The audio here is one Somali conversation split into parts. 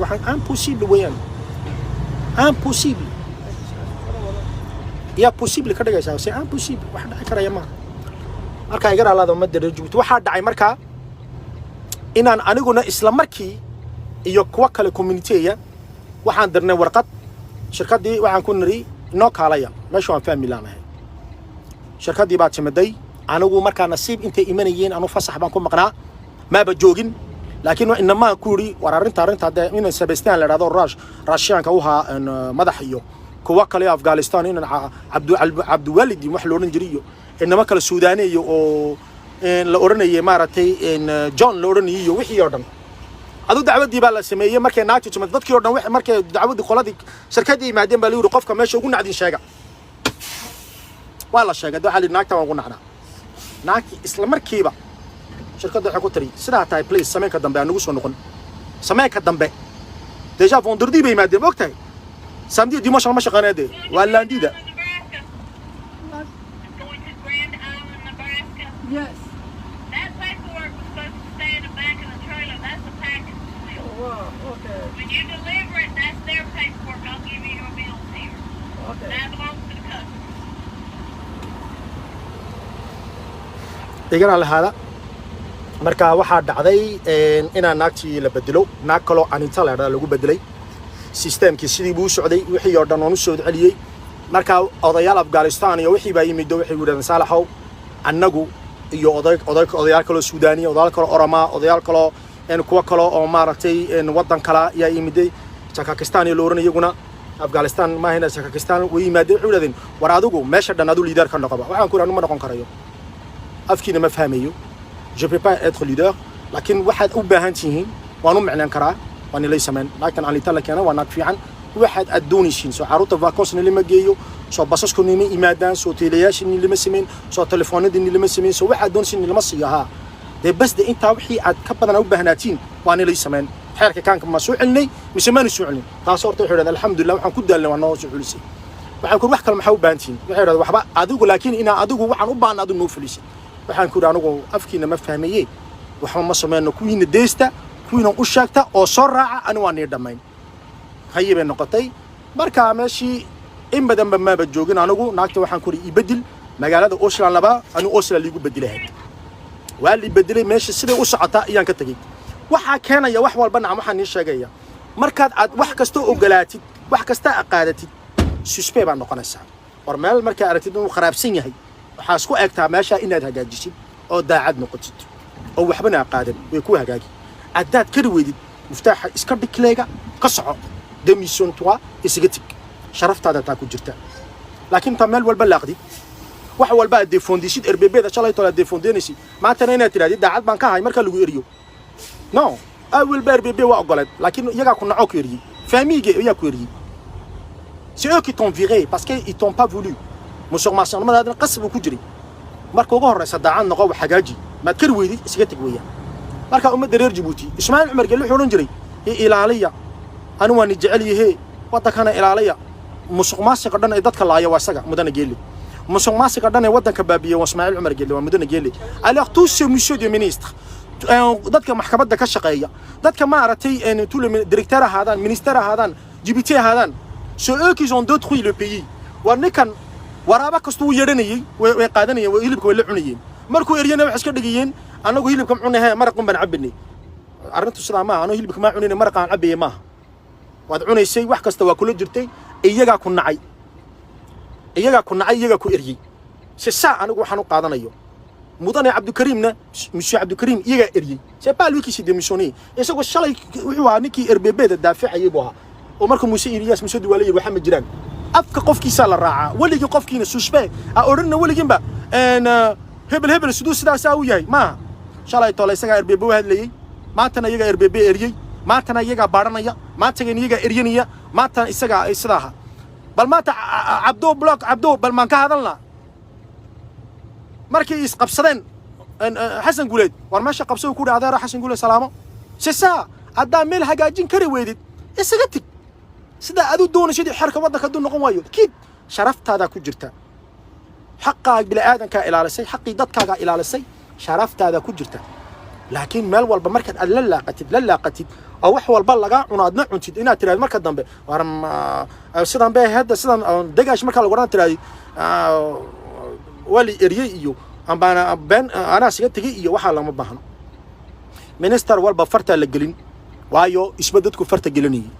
waxaan impossible weeyaan impossible yaa possible ka dhigaysaa si impossible wax dhici karaya ma marka iga raalaada ummadda reer Djibouti waxaa dhacay markaa inaan aniguna isla markii iyo kuwa kale community-ya waxaan dirnay warqad shirkadii waxaan ku niri noo kaalaya meesha waan fahmi laanahay shirkadii baa timaday anigu markaa nasiib intay imanayeen anu fasax baan ku maqnaa maaba joogin laakiin inama ku yiri war arinta inaan Sebastian la raado Russianka u haa madax iyo kuwa kale Afghanistan inaan Abdu Walidi wax loo oran jiriyo inama kale Suudaaniyo oo la oranayay maaratay John la oranayo wixii oo dhan adu dacwadii baa la sameeyay markay naagtu timid dadkii oo dhan wax markay dacwadii qoladii shirkadii imaadeen baa la yiri qofka meesha ugu nacdin sheega waa la sheegay waxa la naagta waan ugu nacnaa naagti isla markiiba shirkadda waxa ku tiri sidaa tahay please sameenka dambe aan ugu soo noqon sameenka dambe deja vendredi bay imaadeen ogtahay samedi dimanche ma shaqaynayde waa landida Yes. That paperwork was supposed to stay in the back of the trailer. That's a package deal. Wow, okay. When you deliver it, that's their paperwork. I'll give you your bills here. Okay. That belongs to the customer. igana la hada marka waxa dhacday inaan naagtii la bedelo naag kale aan inta la lagu bedelay systemkii sidii buu socday wixii oo dhan oo soo celiyay marka odayaal Afghanistan iyo wixii baa yimid wixii wadaan Saalaxow annagu iyo odayaal kale Suudaaniya odayaal kale Oroma odayaal kale kuwa kale oo maaragtay wadan kale ayaa yimiday Pakistan iyo looran iyaguna Afghanistan ma hayna Pakistan way yimaadeen wuxuu yiraahdeen war adigu meesha dhan adu leader ka noqoba waxaan ku raanu ma noqon karayo afkiina ma fahmayo je peux pas être leader laakiin waxaad u baahan tihiin waan u macnaan karaa waan ilay sameyn laakiin aan liita la keenay waan fiican waxaad adoonaysiin soo caruurta vacances lima geeyo soo basasku nima imaadaan soo teleyaashin lima sameyn soo telefoonadii lima sameyn soo waxaad doonaysiin lima siiyaha de bas de inta wixii aad ka badan u baahnaatiin waan ilay sameyn xeerka kaanka ma soo celinay mise ma soo celin taas horta wuxuu yiraahdaa alxamdulillah waxaan ku daalnay waan noo soo celisay waxaan ku wax kale maxaa u baahantiin wuxuu yiraahdaa waxba adigu laakiin ina adigu waxaan u baahnaa adu noo fulisay waxaan ku yiraahdaa anigu afkiina ma fahmayay waxba ma sameeyno kuwiina deesta kuwiina u sheegta oo soo raaca ani waan dhamayn hay'ibay noqotay marka meeshii in badan ma joogin anigu naagta waxaan ku ibadil magaalada Oslo laba anu Oslo liigu bedelahay waa li bedelay meeshii sida u socota ayaan ka tagay waxa keenaya wax walba nacam waxaan sheegaya markaad aad wax kasta ogolaatid wax kasta aqaadatid suspect baa noqonaysaa war meel marka aragtid inuu kharaabsan yahay waxa isku eegtaa meesha inaad hagaajisid oo daacad noqotid oo waxbana aqaadan way ku hagaagi adaad ka weydid muftaxa iska dhikleega ka soco demission toi isaga tig sharaftaada taa ku jirta laakiin ta meel walba laaqdi wax walba aad defondisid RBB-da shalay tola defondinaysid maanta inaad tiraahdo daacad baan ka hay marka lagu eriyo non awal RBB waa ogolad laakiin iyaga ku naco ku eriyay famille iyaga ku eriyay c'est eux qui t'ont viré parce que ils t'ont pas voulu musuqmaasuq madad qasab ku jiray marka ugu horeysa daacad noqo wax hagaaji ma kar weydid isaga tag weeyaan marka ummadda reer Djibouti Ismaaciil Cumar Gelle wuxuu oran jiray ilaaliya anu waan jecel yahay wadankana ilaaliya musuqmaasuq dhan ay dadka laaya waa isaga mudana Gelle musuqmaasuq dhan ay wadanka baabiye waa Ismaaciil Cumar Gelle waa mudana Gelle alors tous ces monsieur de ministre dadka maxkamadda ka shaqeeya dadka ma aratay tous les directeurs ahaadaan ministère ahaadaan Djibouti ahaadaan ceux eux qui ont détruit le pays warnikan waraaba kastuu yeeranayay way qaadanayeen way hilibka way la cunayeen markuu eriyana wax iska dhigayeen anagu hilibka cunahay maraqan baan cabinay arintu sidaa ma anagu hilibka ma cunayna maraqan cabiyay ma waad cunaysay wax kasta waa kula jirtay iyaga ku nacay iyaga ku eriyay si saa anagu waxaan u qaadanayo mudane Abdulkarimna monsieur Abdulkarim iyaga eriyay c'est pas lui qui s'est démissionné isagoo shalay wuxuu ahaa ninkii RBB-da daafacayay buu ahaa oo markuu Muuse Ilyas Muuse Duwalay waxa ma jiraan afka qofkiisa la raaca waligi qofkiina suspect a orana waliginba hebel sidoo sidaas uu yahay ma shalay tola isaga RBB u hadlayay maantana iyaga RBB eriyay maantana iyaga baaranaya maantana iyaga eriyanaya maantana isaga sidaha bal maanta Abdo bal maan ka hadalna markii is qabsadeen Xasan Guleed war meesha qabsoo ku dhacday Xasan Guleed salaamo c'est ça hadda meel hagaajin kari weydid isaga tig sida aad u doonaysid xirka wadanka duu noqon waayo kid sharaftaada ku jirta xaqaaga bil aadanka ilaalisay xaqii dadkaaga ilaalisay sharaftaada ku jirta laakiin meel walba markaad aad la laaqatid oo wax walba laga cunaadna cuntid inaad tiraahdo marka dambe war sidan bay hadda sidan degaash marka lagu oran tiraahdo wali eriyay iyo ambana ben ana siga tagay iyo waxa lama baahno minister walba farta la gelin waayo isbadadku farta gelinayay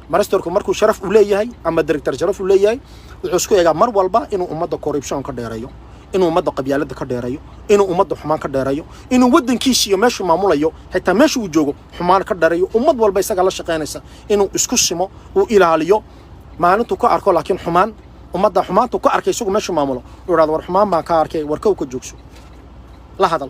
ministerku markuu sharaf u leeyahay ama director sharaf u leeyahay wuxuu isku eegaa mar walba inuu ummadda corruption ka dheereeyo inuu ummadda qabyaalada ka dheereeyo inuu ummadda xumaan ka dheereeyo inuu wadankiisa iyo meeshu maamulayo xitaa meeshu uu joogo xumaan ka dheereeyo ummad walba isaga la shaqeynaysa inuu isku simo uu ilaaliyo maalintu ka arko laakiin xumaan ummadda xumaantu ka arkay isagu meeshu maamulo uu yiraahdo war xumaan baan ka arkay warkow ka joogso la hadal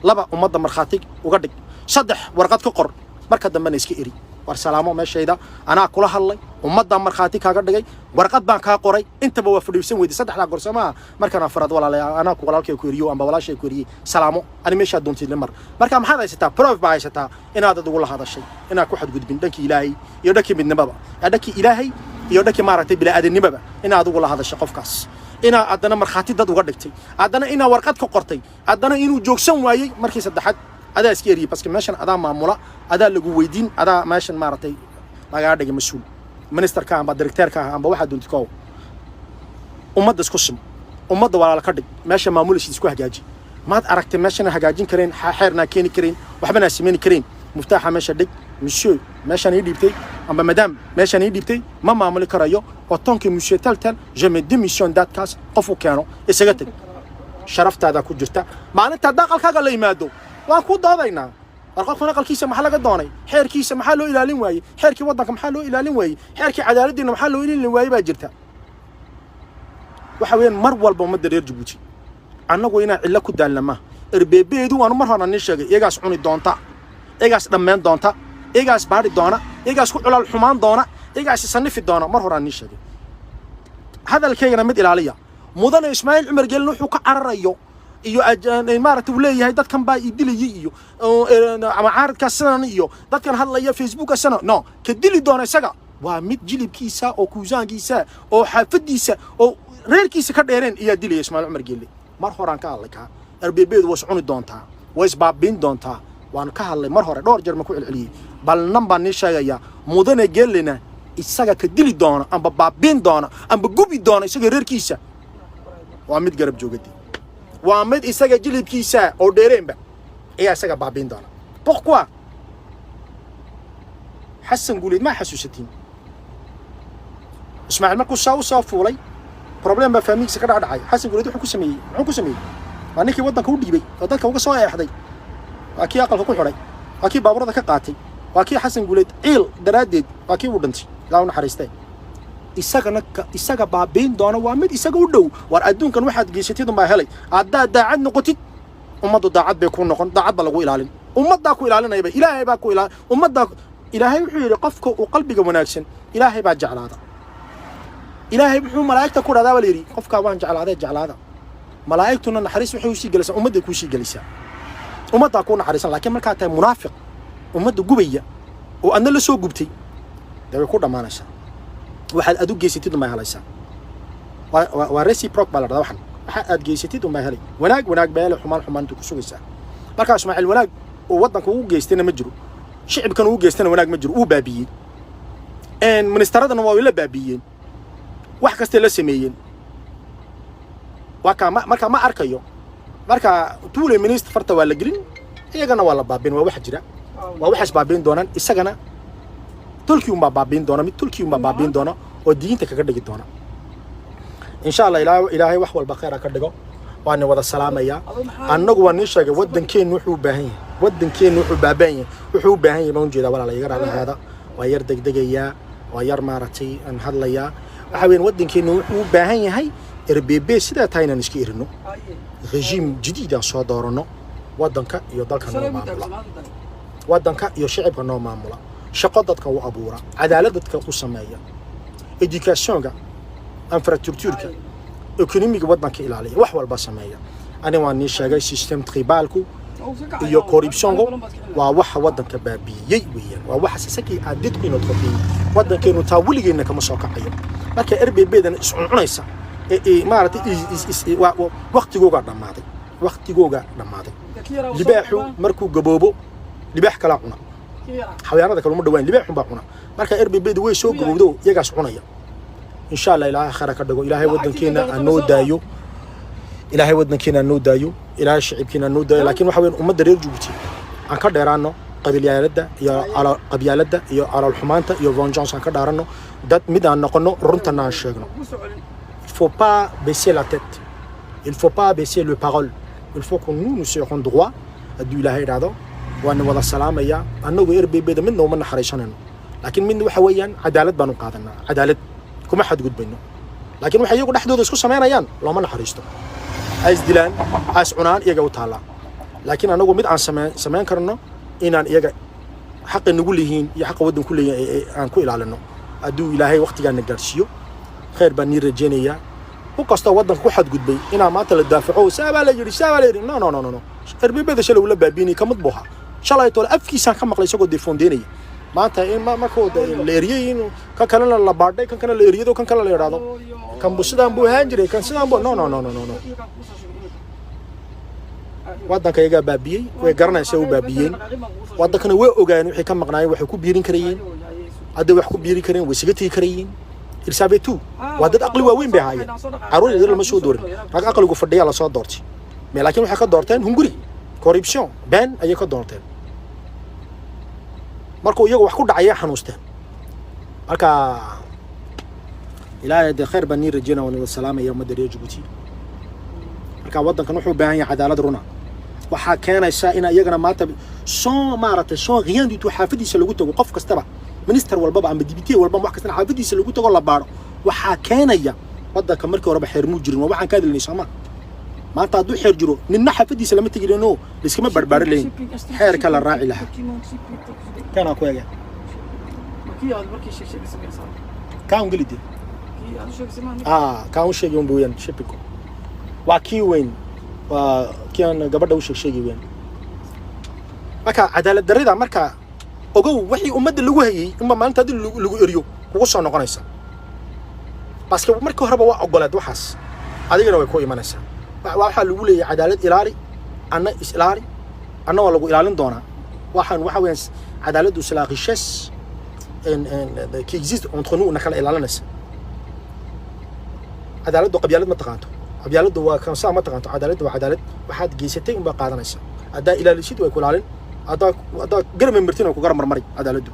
laba ummadda markhaati uga dhig saddex warqad ka qor marka dambena iska eri war salaamo meeshayda anaa kula hadlay ummadda markhaati kaaga dhigay warqad baan kaa qoray intaba waa fadhiisan weyday saddexda gorsama markaan afraad walaalayaal anaa ku walaalkay ku eriyo amba walaashay ku eriyay salaamo ani meesha doontid lamar marka maxaad haysataa proof baa haysataa inaad ugu la hadashay inaad ku xadgudbin dhankii ilaahay iyo dhankii midnimada dhankii ilaahay iyo dhankii maaragtay bilaadanimada inaad ugu la hadashay qofkaas ina adana markhaati dad uga dhigtay adana ina warqad ka qortay adana inuu joogsan waayay markii saddexaad adaa iska eriyay parce que meeshan adaa maamula adaa lagu weydiin adaa meeshan maaragtay lagaa dhigay mas-uul ministerka amba directeerka amba waxaa doontid koow ummadda isku sim ummadda walaala ka dhig meesha maamulaysid isku hagaaji maad aragtay meeshana hagaajin kareen xeernaa keeni kareen waxbana sameyn kareen muftaaxa meesha dhig monsieur meeshan ii dhiibtay amba madam meeshan ii dhiibtay ma maamuli karayo oo tonki monsieur taltal je me démission dadkaas qof u keeno isaga tag sharaftaada ku jirta maalinta daaqalkaaga la yimaado waan ku doodaynaa warqadkan aqalkiisa maxaa laga doonay xeerkiisa maxaa loo ilaalin waayey xeerkii waddanka maxaa loo ilaalin waayey xeerkii cadaaladdiina maxaa loo ilaalin waayey baa jirta waxa weeyaan mar walba ummadda reer Jabuuti annagu inaan cilla ku daalnama erbeebeedu waan mar hore shegay iyagaas cuni doonta iyagaas dhammaan doonta iyagaas baadhi doona iyagaas ku culaal xumaan doona iyagaas sanifi doona mar hore shegay hadalkeena mid ilaaliya mudane Ismaaciil Cumar Gelin wuxuu ka cararayo iyo maaragtay uu leeyahay dadkan baa idiliyay iyo ama caaradka sanan iyo dadkan hadlaya Facebook sana no ka dili doona isaga waa mid jilibkiisa oo kuusaankiisa oo xaafadiisa oo reerkiisa ka dheereen iyo dilay Ismaaciil Cumar Gelin mar horaan ka hadlay RBBdu way cuni doontaa way isbaabin doontaa waan ka hadlay mar hore dhowr jeer ma ku celceliyay bal number ni sheegaya mudane Gelina isaga ka dili doona amba baabin doona amba gubi doona isaga reerkiisa waa mid garab joogadi waa mid isaga jilibkiisa oo dheereenba ayaa isaga baabin doona pourquoi Hassan Guulid ma xasuusatiin Ismaaciil markuu soo fuulay problem ba familkiisa ka dhacay Hassan Guulid wuxuu ku sameeyay waa ninkii waddanka u dhiibay oo dadka uga soo eexday waa kii aqalka ku xiray waa kii baaburada ka qaatay waa kii Hassan Guulid ciil daraadeed waa kii uu dhintay ilaa uu naxariistay isaga baabin doona waa mid isaga u dhow war adduunkan waxaad geysatid uma helay hadda daacad noqotid ummaddu daacad bay ku noqon daacad ba lagu ilaalin ummadda ku ilaalinayba ilaahay baa ku ilaalin ummadda ilaahay wuxuu yiri qofka uu qalbiga wanaagsan ilaahay baa jeclaada ilaahay wuxuu malaa'ikta ku radaa wali yiri qofka waan jeclaada malaa'igtuna naxariis waxay u sii galaysaa ummadda ku sii galaysaa ummadda ku naxariisan laakiin marka tahay munaafiq ummadda gubaya oo adna la soo gubtay way ku dhamaanaysaa waxaad adu geysatid uma helaysaa waa reciproc baa la dhadaa waxan waxa aad geysatid uma helay wanaag beele xumaan ku sugaysaa marka Ismaaciil wanaag oo waddanka uu geystayna ma jiro shicibkan uu geystayna wanaag ma jiro uu baabiyay ministeradana waa la baabiyeen wax kasta la sameeyeen marka ma arkayo marka tuule minister farta waa la gelin iyagana waa la baabin waa wax jira waa waxas baabin doonaan isagana تلكيوم بابين دونا مت تلكيوم بابين دونا ودينتك كذا دقي دونا إن شاء الله إلهي وحول بخير كذا وأنا وذا السلام يا أنا جوا نيشة ودن كين وحو باهين ودن كين وحو بابين وحو باهين موجودة ولا لا يقرأ على هذا وير دقيقة وير مارتي أن هذا يا وحوين ودن كين وحو باهين هاي RBB سيدا تاينا نشكيرنو رجيم جديد صادرنا ودنك يضلك نوع معمولة ودنك يشعب نوع معمولة شقادتك وأبورا عدالتك وسمايا إديكاسيونك انفراستركتورك إيكونوميك ودنك إلى عليه وحول بسمايا أنا واني شاغاي سيستم تريبالكو iyo corruptiongo waa waxa wadanka baabiyay weeyaan waa waxa sasaki aadidku inuu qofiyo wadankeenu taa waligeena kama soo kacayo marka RBB-dan iscunaysa maaragtay waqtigooga dhamaaday waqtigooga dhamaaday libaaxu markuu gaboobo libaax kala cuna xayawaanada kale uma dhawaan libaaxu baa cuna marka RBB way soo gabowdo iyagaas cunaya insha Allah ilaahay khayr ka dhigo ilaahay wadankeena aanoo daayo ilaahay wadankeena aanoo daayo ilaahay shacabkeena aanoo daayo laakiin waxa weyn ummadda reer Djibouti aan ka dheeraano qabyaaladda iyo alal xumaanta iyo vengeance aan ka dhaarano dad mid aan noqono runtana aan sheegno il faut pas baisser la tête il faut pas baisser le parole il faut que nous soyons droit adu ilaahay raado waan wada salaamaya anagu RBB da midna uma naxariisanayno laakiin mid waxa weeyaan cadaalad baan u qaadanaa cadaalad kuma xad gudbayno laakiin waxa iyagu dhaxdooda isku sameynayaan looma naxariisto ay isdilaan as cunaan iyaga u taala laakiin anagu mid aan sameyn karno inaan iyaga xaq nagu leeyihiin iyo xaq wadan ku leeyahay aan ku ilaalino adu ilaahay waqtigaana gaarsiyo khayr baan ni rajeenaya u kasto wadan ku xad gudbay ina maanta la daafaco saaba la yiri no RBB da shalay wala baabini kamad booha shalay tool afkiisaan ka maqlay isagoo defondeynaya maanta in markoo leeriyeen ka kale la baadhay kan kale leeriyado kan kale la yiraahdo kan busidaan buu ahaan jiray kan sidaan buu no wadanka iyaga baabiyay way garanaysaa uu baabiyeen wadankana way ogaan wixii ka maqnaayeen waxay ku biirin karayeen hadda wax ku biiri kareen way siga tii karayeen ilsaabeetu wadad aqli waaweyn bay haayeen caruur yar lama soo doorin rag aqligu fadhiya la soo doortay laakiin waxay ka doorteen hunguri corruption ban ayay ka doorteen markuu iyagu wax ku dhacay xanuusteen marka ilaahay de khayr bani rajina wa salaamaya ummadda reer Djibouti marka wadankan wuxuu baahan yahay cadaalad runa waxa keenaysa in iyagana maanta soo rien du tout xaafadiisa lagu tago qof kastaba minister walba ama dibitiye walba wax kasta xaafadiisa lagu tago la baaro waxa keenaya wadanka markii hore xeer mu jirin waxaan ka hadlaynay Soomaa maanta hadduu xeer jiro ninna xaafadiisa lama tagirino iskama barbaar leeyin xeer kala raaci laha kana ku eega kaan galide kaan sheegay un booyan shipiko waa kii weyn waa kian gabadha u sheegay weyn marka cadaalad darrida marka ogow wixii ummadda lagu hayay ima maalinta hadii lagu eriyo kugu soo noqonaysa baaska markii horeba waa ogolaad waxaas adigana way ku imanaysaa waxa lagu leeyahay cadaalad ilaali anna islaari anna waa lagu ilaalin doonaa waxaan waxa weeyaan cadaaladu isla qishaas qui existe entre nous nakala ilaalinaysa cadaaladu qabyaalad ma taqaanto qabyaaladu waa kan saa ma taqaanto cadaaladu waa cadaalad waxaad geysatay in ba qaadanaysa hadda ilaalisid way ku ilaalin hadda garma martina ku gaar marmari cadaaladu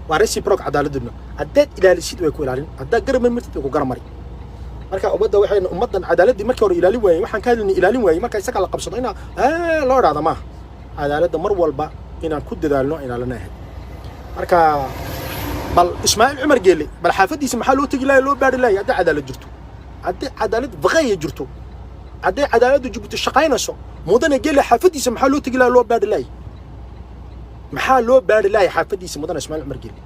waa reciproc cadaaladuna hadda ilaalisid way ku ilaalin hadda garma martina ku gaar mari marka ummadda waxay ummadan cadaaladii markii hore ilaalin waayay waxaan ka hadlaynay ilaalin waayay marka isaga la qabsado ina loo raado ma cadaaladda mar walba inaan ku dadaalno ilaalinahay marka bal Ismaaciil Umar Geele bal xaafadiisa maxaa loo tagi lahayd loo baari lahayd hadda cadaalad jirto hadda cadaalad baqay jirto hadda cadaaladdu Djibouti shaqaynayso mudane Geele xaafadiisa maxaa loo tagi lahayd loo baari lahayd maxaa loo baari lahayd xaafadiisa mudane Ismaaciil Umar Geele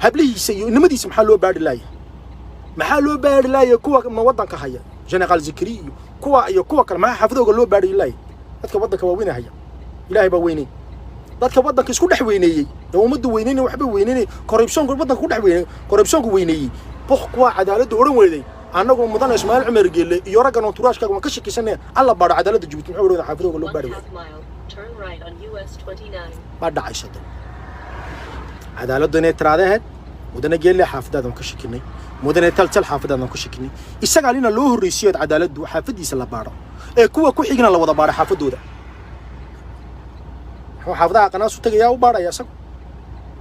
hablihiisa iyo nimadiisa maxaa loo baari lahayd maxaa loo baari lahayd kuwa wadanka haya General Zikri iyo kuwa kale maxaa xaafadooga loo baari lahayd dadka wadanka waa weynahaya ilaahay baa weynay dadka wadanka isku dhex weyneeyay ummaddu weyneeyay waxba weyneeyay corruption wadanka ku dhex weyneeyay corruption ku weyneeyay boqwa cadaaladdu oran weeday anagu mudane Ismaaciil Umar Geele iyo raggan oo turaashkaaga ka shakisanay alla baaro cadaaladda Djibouti muxuu oran xaafadooga loo baari ba dhacaysada cadaaladdu inay tiraadaheed mudane Geele xaafadadan ka shakinay mudane taltal xaafadadan ka shakinay isaga alina loo horreeyay cadaaladdu xaafadiisa la baaro ee kuwa ku xigna la wada baaro xaafadooda xaafadaha qanaasu tagaya u baaraya isagu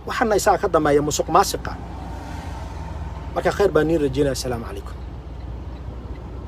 waxana isaga ka dambeeya musuq maasiqa marka khayr baan ni rajeenaa assalamu alaykum